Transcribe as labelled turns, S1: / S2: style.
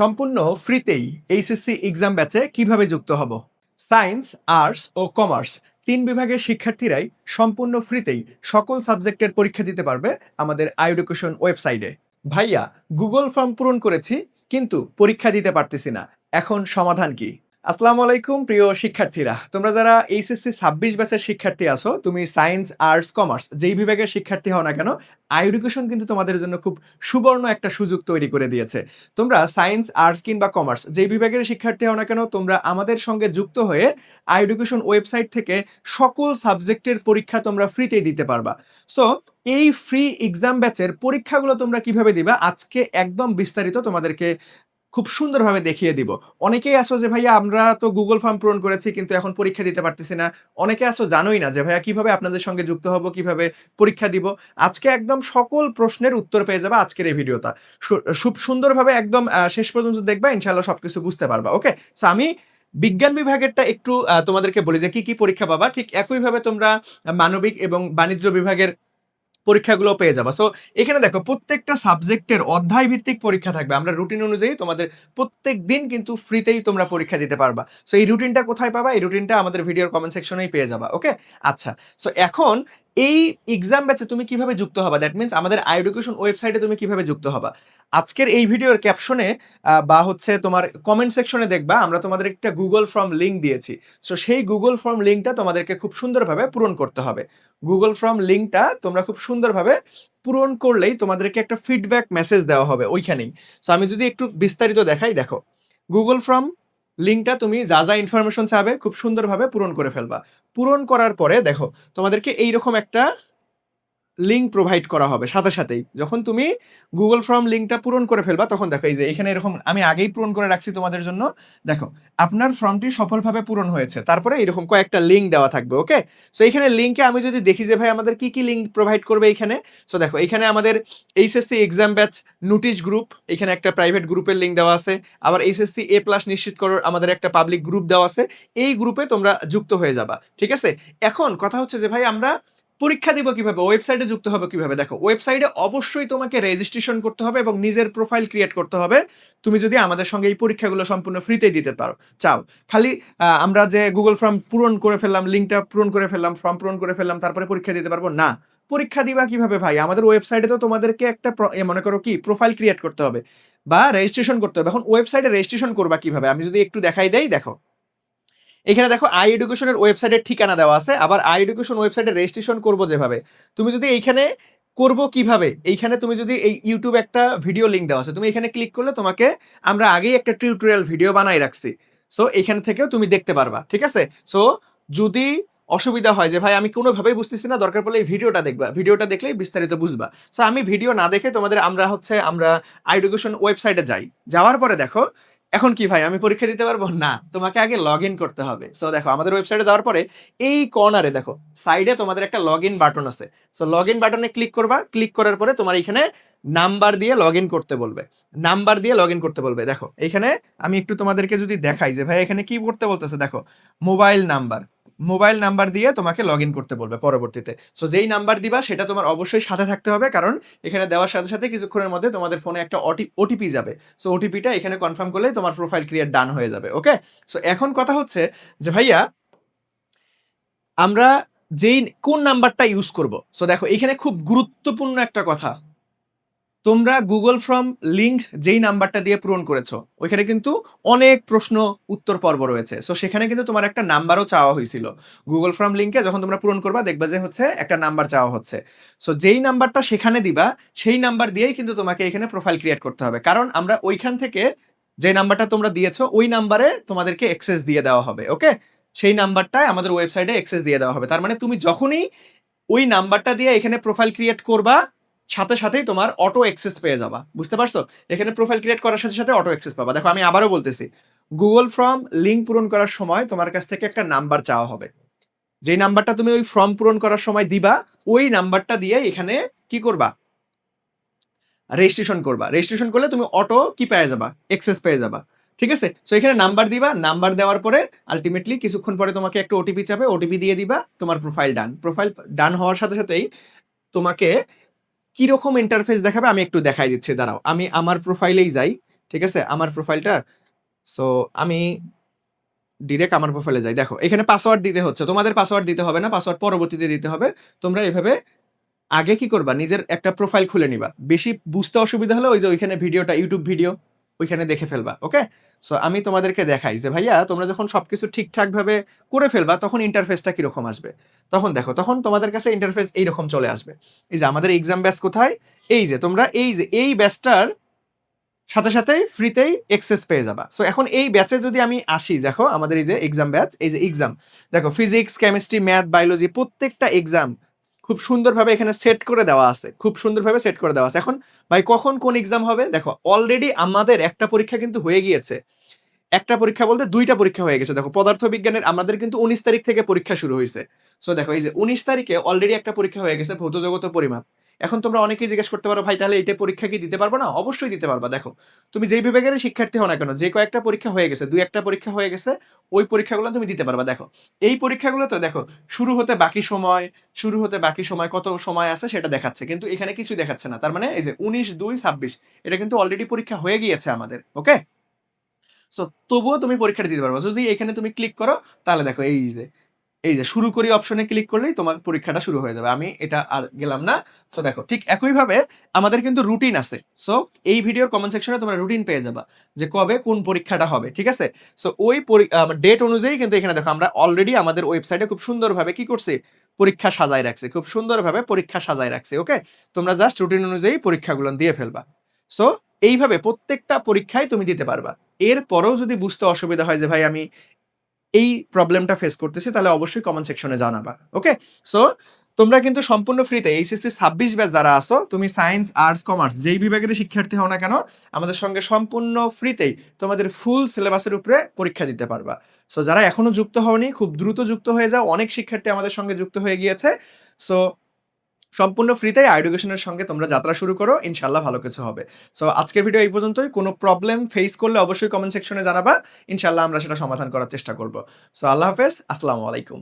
S1: সম্পূর্ণ ফ্রিতেই HSC exam ব্যাচে কিভাবে যুক্ত হব? সায়েন্স, আর্টস ও কমার্স ৩ বিভাগের শিক্ষার্থীরাই সম্পূর্ণ ফ্রিতেই সকল সাবজেক্টের পরীক্ষা দিতে পারবে আমাদের আইএডুকেশন ওয়েবসাইটে। ভাইয়া, গুগল ফর্ম পূরণ করেছি কিন্তু পরীক্ষা দিতে পারতেছি না। এখন সমাধান কি? আসসালামু আলাইকুম প্রিয় শিক্ষার্থীরা। তোমরা যারা এইচএসসি ২৬ ব্যাচের শিক্ষার্থী আছো, তুমি সায়েন্স, আর্টস, কমার্স যেই বিভাগের শিক্ষার্থী হও না কেন, আইএডুকেশন কিন্তু তোমাদের জন্য খুব সুবর্ণ একটা সুযোগ তৈরি করে দিয়েছে। তোমরা সায়েন্স, আর্টস কিংবা কমার্স যেই বিভাগের শিক্ষার্থী হও না কেন, তোমরা আমাদের সঙ্গে যুক্ত হয়ে আইএডুকেশন ওয়েবসাইট থেকে সকল সাবজেক্টের পরীক্ষা তোমরা ফ্রিতেই দিতে পারবা। সো এই ফ্রি এক্সাম ব্যাচের পরীক্ষাগুলো তোমরা কিভাবে দিবা, আজকে একদম বিস্তারিত তোমাদেরকে খুব সুন্দরভাবে দেখিয়ে দিব। অনেকেই আছো যে ভাইয়া আমরা তো গুগল ফর্ম পূরণ করেছি কিন্তু এখন পরীক্ষা দিতে পারতেছি না। অনেকে আছো জানোই না যে ভাইয়া কিভাবে আপনাদের সঙ্গে যুক্ত হব, কিভাবে পরীক্ষা দিব। আজকে একদম সকল প্রশ্নের উত্তর পেয়ে যাবা আজকের এই ভিডিওটা। খুব সুন্দরভাবে একদম শেষ পর্যন্ত দেখবা, ইনশাআল্লাহ সবকিছু বুঝতে পারবা। ওকে, সো আমি বিজ্ঞান বিভাগেরটা একটু তোমাদেরকে বলি যে কি কি পরীক্ষা পাবা। ঠিক একইভাবে তোমরা মানবিক এবং বাণিজ্য বিভাগের পরীক্ষাগুলো পেয়ে যাবা। সো এখানে দেখো প্রত্যেকটা সাবজেক্টের অধ্যায় ভিত্তিক পরীক্ষা থাকবে। আমরা রুটিন অনুযায়ী তোমাদের প্রত্যেক দিন কিন্তু ফ্রিতেই তোমরা পরীক্ষা দিতে পারবা। সো এই রুটিনটা কোথায় পাবা? এই রুটিনটা আমাদের ভিডিওর কমেন্ট সেকশনেই পেয়ে যাবা। ওকে, আচ্ছা। সো এখন এই এক্সাম ব্যাচে তুমি কিভাবে যুক্ত হবা, দ্যাট মিনস আমাদের আইএডুকেশন ওয়েবসাইটে তুমি কিভাবে যুক্ত হবা। আজকের এই ভিডিওর ক্যাপশনে বা হচ্ছে তোমার কমেন্ট সেকশনে দেখবা আমরা তোমাদের একটা গুগল ফর্ম লিঙ্ক দিয়েছি। সো সেই গুগল ফর্ম লিঙ্কটা তোমাদেরকে খুব সুন্দরভাবে পূরণ করতে হবে। গুগল ফর্ম লিঙ্কটা তোমরা খুব সুন্দরভাবে পূরণ করলেই তোমাদেরকে একটা ফিডব্যাক মেসেজ দেওয়া হবে ওইখানেই। সো আমি যদি একটু বিস্তারিত দেখাই, দেখো গুগল ফর্ম লিঙ্কটা তুমি যা যা ইনফরমেশন চাবে খুব সুন্দরভাবে পূরণ করে ফেলবা। পূরণ করার পরে দেখো তোমাদেরকে এইরকম একটা লিঙ্ক প্রোভাইড করা হবে সাথে সাথেই। যখন তুমি গুগল ফর্ম লিঙ্কটা পূরণ করে ফেলবা তখন দেখো এই যে এখানে এরকম আমি আগেই পূরণ করে রাখছি তোমাদের জন্য। দেখো আপনার ফর্মটি সফলভাবে পূরণ হয়েছে, তারপরে এরকম কয়েকটা লিঙ্ক দেওয়া থাকবে। ওকে, সো এইখানে লিঙ্কে আমি যদি দেখি যে ভাই আমাদের কি কি লিঙ্ক প্রোভাইড করবে এইখানে। সো দেখো এখানে আমাদের HSC exam batch notice group, এখানে একটা প্রাইভেট গ্রুপের লিঙ্ক দেওয়া আছে। আবার এইচএসসি এ প্লাস নিশ্চিত করার আমাদের একটা পাবলিক গ্রুপ দেওয়া আছে। এই গ্রুপে তোমরা যুক্ত হয়ে যাবা। ঠিক আছে, এখন কথা হচ্ছে যে ভাই আমরা পরীক্ষা দিব কিভাবে, ওয়েবসাইটে যুক্ত হবে কিভাবে। দেখো ওয়েবসাইটে অবশ্যই তোমাকে রেজিস্ট্রেশন করতে হবে এবং নিজের প্রোফাইল ক্রিয়েট করতে হবে তুমি যদি আমাদের সঙ্গে এই পরীক্ষাগুলো সম্পূর্ণ ফ্রিতে দিতে পারো চাও। খালি আমরা যে গুগল ফর্ম পূরণ করে ফেললাম, লিঙ্কটা পূরণ করে ফেললাম, ফর্ম পূরণ করে ফেললাম, তারপরে পরীক্ষা দিতে পারবো না। পরীক্ষা দিবা কিভাবে ভাই? আমাদের ওয়েবসাইটে তো তোমাদেরকে একটা মনে করো কি প্রোফাইল ক্রিয়েট করতে হবে বা রেজিস্ট্রেশন করতে হবে। এখন ওয়েবসাইটে রেজিস্ট্রেশন করবা কিভাবে আমি যদি একটু দেখাই দেই, দেখো এখানে দেখো আই এডুকেশনের ওয়েবসাইটের ঠিকানা দেওয়া আছে। আবার আই এডুকেশন ওয়েবসাইটে রেজিস্ট্রেশন করবো যেভাবে, তুমি যদি এইখানে করব কিভাবে, এইখানে তুমি যদি এই ইউটিউব একটা ভিডিও লিঙ্ক দেওয়া আছে, তুমি এখানে ক্লিক করলে তোমাকে আমরা আগেই একটা টিউটোরিয়াল ভিডিও বানাই রাখছি। সো এখান থেকেও তুমি দেখতে পারবা। ঠিক আছে, সো যদি অসুবিধা হয় যে ভাই আমি কোনোভাবেই বুঝতেছি না, দরকার পড়লে এই ভিডিওটা দেখবা, ভিডিওটা দেখলেই বিস্তারিত বুঝবা। সো আমি ভিডিও না দেখে তোমাদের আমরা আই এডুকেশন ওয়েবসাইটে যাই, যাওয়ার পরে দেখো এখন কি ভাই আমি পরীক্ষা দিতে পারবো না, তোমাকে আগে লগ ইন করতে হবে। সো দেখো আমাদের ওয়েবসাইটে যাওয়ার পরে এই কর্নারে দেখো সাইডে তোমাদের একটা লগ ইন বাটন আছে। সো লগ ইন বাটনে ক্লিক করবা, ক্লিক করার পরে তোমার এখানে নাম্বার দিয়ে লগ ইন করতে বলবে, নাম্বার দিয়ে লগ ইন করতে বলবে। দেখো এখানে আমি একটু তোমাদেরকে যদি দেখাই যে ভাই এখানে কি করতে বলতেছে, দেখো মোবাইল নাম্বার, মোবাইল নাম্বার দিয়ে তোমাকে লগ ইন করতে বলবে পরবর্তীতে। সো যেই নাম্বার দিবা সেটা তোমার অবশ্যই সাথে থাকতে হবে, কারণ এখানে দেওয়ার সাথে সাথে কিছুক্ষণের মধ্যে তোমাদের ফোনে একটা ওটিপি যাবে। সো ওটিপিটা এখানে কনফার্ম করলে তোমার প্রোফাইল ক্রিয়েট ডান হয়ে যাবে। ওকে, সো এখন কথা হচ্ছে যে ভাইয়া আমরা কোন নাম্বারটা ইউজ করব। সো দেখো এখানে খুব গুরুত্বপূর্ণ একটা কথা, তোমরা গুগল ফর্ম লিঙ্ক যেই নাম্বারটা দিয়ে পূরণ করেছো ওইখানে কিন্তু অনেক প্রশ্ন উত্তর পর্ব রয়েছে। সো সেখানে কিন্তু তোমার একটা নাম্বারও চাওয়া হয়েছিল। গুগল ফর্ম লিঙ্কে যখন তোমরা পূরণ করবা দেখবা যে হচ্ছে একটা নাম্বার চাওয়া হচ্ছে। সো যেই নাম্বারটা সেখানে দিবা সেই নাম্বার দিয়েই কিন্তু তোমাকে এখানে প্রোফাইল ক্রিয়েট করতে হবে, কারণ আমরা ওইখান থেকে যে নাম্বারটা তোমরা দিয়েছো ওই নাম্বারে তোমাদেরকে অ্যাক্সেস দিয়ে দেওয়া হবে। ওকে, সেই নাম্বারটায় আমাদের ওয়েবসাইটে অ্যাক্সেস দিয়ে দেওয়া হবে। তার মানে তুমি যখনই ওই নাম্বারটা দিয়ে এখানে প্রোফাইল ক্রিয়েট করবা সাথে সাথেই তোমার অটো অ্যাক্সেস পেয়ে যাবা। বুঝতে পারছো? এখানে প্রোফাইল ক্রিয়েট করার সাথে সাথে অটো অ্যাক্সেস পাবা। দেখো আমি আবারও বলতেছি, গুগল ফর্ম লিঙ্ক পূরণ করার সময় তোমার কাছ থেকে একটা নাম্বার চাওয়া হবে। যেই নাম্বারটা তুমি ওই ফর্ম পূরণ করার সময় দিবা ওই নাম্বারটা দিয়ে এখানে কি করবা, রেজিস্ট্রেশন করবা। রেজিস্ট্রেশন করলে তুমি অটো কি পেয়ে যাবা, অ্যাক্সেস পেয়ে যাবা। ঠিক আছে, সো এখানে নাম্বার দিবা, নাম্বার দেওয়ার পরে আলটিমেটলি কিছুক্ষণ পরে তোমাকে একটা ওটিপি চাবে, ওটিপি দিয়ে দিবা, তোমার প্রোফাইল ডান। প্রোফাইল ডান হওয়ার সাথে সাথেই তোমাকে কিরকম ইন্টারফেস দেখাবে আমি একটু দেখাই দিচ্ছি, দাঁড়াও আমি আমার প্রোফাইলেই যাই। ঠিক আছে, আমার প্রোফাইলটা। সো আমি ডিরেক্ট আমার প্রোফাইলে যাই। দেখো এখানে পাসওয়ার্ড দিতে হচ্ছে, তোমাদের পাসওয়ার্ড দিতে হবে না, পাসওয়ার্ড পরবর্তীতে দিতে হবে। তোমরা এভাবে আগে কি করবা, নিজের একটা প্রোফাইল খুলে নিবা। বেশি বুঝতে অসুবিধা হলে ওই যে ওইখানে ভিডিওটা, ইউটিউব ভিডিও ওইখানে দেখে ফেলবা। ওকে, সো আমি তোমাদেরকে দেখাই যে ভাইয়া তোমরা যখন সবকিছু ঠিকঠাক ভাবে করে ফেলবা তখন ইন্টারফেসটা কিরকম আসবে। তখন দেখো, তখন তোমাদের কাছে ইন্টারফেস এইরকম চলে আসবে। এই যে আমাদের এক্সাম ব্যাচ কোথায়, এই যে তোমরা এই যে এই ব্যাচটার সাথে সাথেই ফ্রিতেই এক্সেস পেয়ে যাবা। সো এখন এই ব্যাচে যদি আমি আসি, দেখো আমাদের এই যে এক্সাম ব্যাচ, এই যে এক্সাম, দেখো ফিজিক্স, কেমিস্ট্রি, ম্যাথ, বায়োলজি প্রত্যেকটা এক্সাম খুব সুন্দরভাবে এখানে সেট করে দেওয়া আছে, খুব সুন্দরভাবে সেট করে দেওয়া আছে। এখন ভাই কখন কোন এক্সাম হবে, দেখো অলরেডি আমাদের একটা পরীক্ষা কিন্তু হয়ে গিয়েছে। একটা পরীক্ষা বলতে দুইটা পরীক্ষা হয়ে গেছে। দেখো পদার্থ বিজ্ঞানের আমাদের কিন্তু 19 তারিখ থেকে পরীক্ষা শুরু হয়েছে। সো দেখো এই যে 19 তারিখে অলরেডি একটা পরীক্ষা হয়ে গেছে, ভৌত জগত ও পরিমাপ। এখন তোমরা অনেকেই জিজ্ঞেস করতে পারো ভাই তাহলে এটা পরীক্ষা কি দিতে পারবো না? অবশ্যই দিতে পারবা। দেখো তুমি যেই বিভাগের শিক্ষার্থী হও না কেন, যে কয়েকটা পরীক্ষা হয়ে গেছে, দুই একটা পরীক্ষা হয়ে গেছে, ওই পরীক্ষাগুলো তুমি দিতে পারবা। দেখো এই পরীক্ষাগুলো তো দেখো শুরু হতে বাকি সময়, শুরু হতে বাকি সময় কত সময় আছে সেটা দেখাচ্ছে, কিন্তু এখানে কিছুই দেখাচ্ছে না। তার মানে এই যে 19/2/26 এটা কিন্তু অলরেডি পরীক্ষা হয়ে গিয়েছে আমাদের। ওকে, সো তবুও তুমি পরীক্ষাটা দিতে পারবা যদি এখানে তুমি ক্লিক করো। তাহলে দেখো এই যে শুরু করি অপশনে ক্লিক করলেই তোমার পরীক্ষাটা শুরু হয়ে যাবে। আমি এটা আর গেলাম না। সো দেখো ঠিক একইভাবে আমাদের কিন্তু রুটিন আছে। সো এই ভিডিওর কমেন্ট সেকশনে তোমরা রুটিন পেয়ে যাবা যে কবে কোন পরীক্ষাটা হবে। ঠিক আছে, সো ওই ডেট অনুযায়ী কিন্তু এখানে দেখো আমরা অলরেডি আমাদের ওয়েবসাইটে খুব সুন্দরভাবে কি করছি, পরীক্ষা সাজায় রাখছি, খুব সুন্দরভাবে পরীক্ষা সাজায় রাখছি। ওকে, তোমরা জাস্ট রুটিন অনুযায়ী পরীক্ষাগুলো দিয়ে ফেলবা। সো এইভাবে প্রত্যেকটা পরীক্ষায় তুমি দিতে পারবা। এরপরেও যদি বুঝতে অসুবিধা হয় যে ভাই আমি এই প্রবলেমটা ফেস করতেছি, তাহলে অবশ্যই কমেন্ট সেকশনে জানাবা। ওকে, সো তোমরা কিন্তু সম্পূর্ণ ফ্রিতে এইচএসসি 26 ব্যাচ যারা আসো, তুমি সায়েন্স, আর্টস, কমার্স যেই বিভাগের শিক্ষার্থী হও না কেন, আমাদের সঙ্গে সম্পূর্ণ ফ্রিতেই তোমাদের ফুল সিলেবাসের উপরে পরীক্ষা দিতে পারবা। সো যারা এখনো যুক্ত হওনি খুব দ্রুত যুক্ত হয়ে যাও, অনেক শিক্ষার্থী আমাদের সঙ্গে যুক্ত হয়ে গিয়েছে। সো সম্পূর্ণ ফ্রিতেই এডুকেশনের সঙ্গে তোমরা যাত্রা শুরু করো, ইনশাল্লাহ ভালো কিছু হবে। সো আজকের ভিডিও এই পর্যন্তই। কোনো প্রবলেম ফেস করলে অবশ্যই কমেন্ট সেকশনে জানাবা, ইনশাল্লাহ আমরা সেটা সমাধান করার চেষ্টা করব। সো আল্লাহ হাফেজ, আসসালামু আলাইকুম।